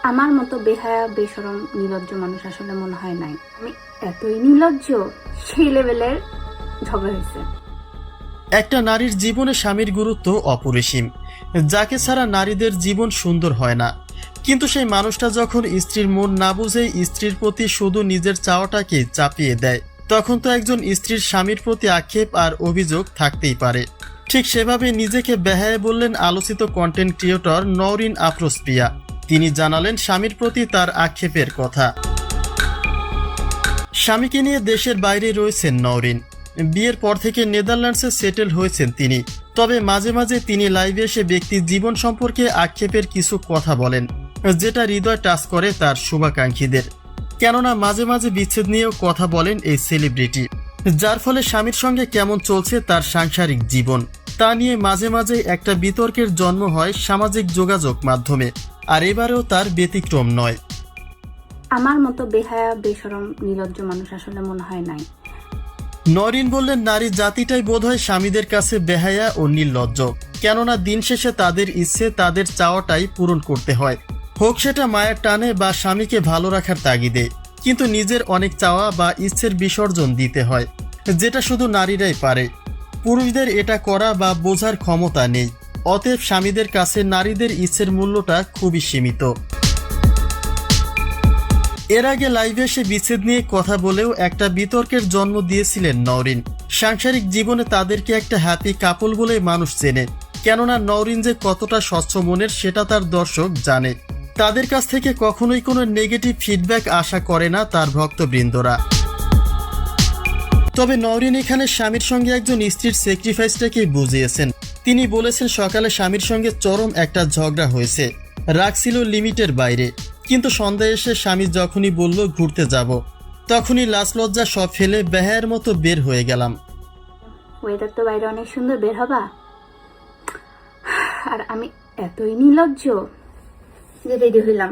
আমার মতো বেহায়া বেশরম নির্লজ্জ মানুষ আসলে মনে হয় নাই। আমি এতই নির্লজ্জ, সেই লেভেলের ঝগড়া হয়েছে। একটা নারীর জীবনে স্বামীর গুরুত্ব অপরিসীম, যাকে ছাড়া নারীদের জীবন সুন্দর হয় না। কিন্তু সেই মানুষটা যখন স্ত্রীর মন না বুঝেই স্ত্রীর প্রতি শুধু নিজের চাওয়াটাকে চাপিয়ে দেয়, তখন তো একজন স্ত্রীর স্বামীর প্রতি আক্ষেপ আর অভিযোগ থাকতেই পারে। ঠিক সেভাবে নিজেকে বেহায়া বললেন আলোচিত কন্টেন্ট ক্রিয়েটর নওরিন আফরোজ প্রিয়া। তিনি জানালেন স্বামীর প্রতি তার আক্ষেপের কথা। স্বামীকে নিয়ে দেশের বাইরে রয়েছেন নওরিন। বিয়ের পর থেকে নেদারল্যান্ডসে সেটেল হয়েছেন তিনি। তবে মাঝে মাঝে তিনি লাইভে এসে ব্যক্তির জীবন সম্পর্কে আক্ষেপের কিছু কথা বলেন, যেটা হৃদয় টাচ করে তার শুভাকাঙ্ক্ষীদের। কেননা মাঝে মাঝে বিচ্ছেদ নিয়েও কথা বলেন এই সেলিব্রিটি, যার ফলে স্বামীর সঙ্গে কেমন চলছে তার সাংসারিক জীবন তা নিয়ে মাঝে মাঝে একটা বিতর্কের জন্ম হয় সামাজিক যোগাযোগ মাধ্যমে। আর এবারেও তার ব্যতিক্রম নয়। আমার মতো বেহায়া বেশরম নির্লজ্জ মানুষ আসলে মনে হয় নাই। নওরিন বললেন, নারী জাতিটাই বোধহয় স্বামীদের কাছে বেহায়া ও নির্লজ্জ। কেননা দিন শেষে তাদের ইচ্ছে, তাদের চাওয়াটাই পূরণ করতে হয়, হোক সেটা মায়ের টানে বা স্বামীকে ভালো রাখার তাগিদে। কিন্তু নিজের অনেক চাওয়া বা ইচ্ছের বিসর্জন দিতে হয়, যেটা শুধু নারীরাই পারে। পুরুষদের এটা করা বা বোঝার ক্ষমতা নেই। অতএব স্বামীদের কাছে নারীদের ইচ্ছের মূল্যটা খুবই সীমিত। এর আগে লাইভে এসে বিচ্ছেদ নিয়ে কথা বলেও একটা বিতর্কের জন্ম দিয়েছিলেন নওরিন। সাংসারিক জীবনে তাদেরকে একটা হ্যাপি কাপল বলে মানুষ চেনে। কেননা নওরিন যে কতটা স্বচ্ছ মনের সেটা তার দর্শক জানে। তাদের কাছ থেকে কখনোই কোনো নেগেটিভ ফিডব্যাক আশা করে না তার ভক্তবৃন্দরা। তবে নওরিন এখানে স্বামীর সঙ্গে একজন স্ত্রীর স্যাক্রিফাইসটাকেই বুঝিয়েছেন। তিনি বলেছেন সকালে স্বামীর সঙ্গে চরম একটা ঝগড়া হয়েছে, রাগ ছিল লিমিটের বাইরে। কিন্তু সন্ধ্যায় এসে স্বামী যখনই বলল ঘুরতে যাব, তখনই লাজ লজ্জা সব ফেলে বেহায়ার মতো বের হয়ে গেলাম। ওয়েদার তো বাইরে অনেক সুন্দর, বের হবা? আর আমি এতই নির্লজ্জ যে রেডি হইলাম।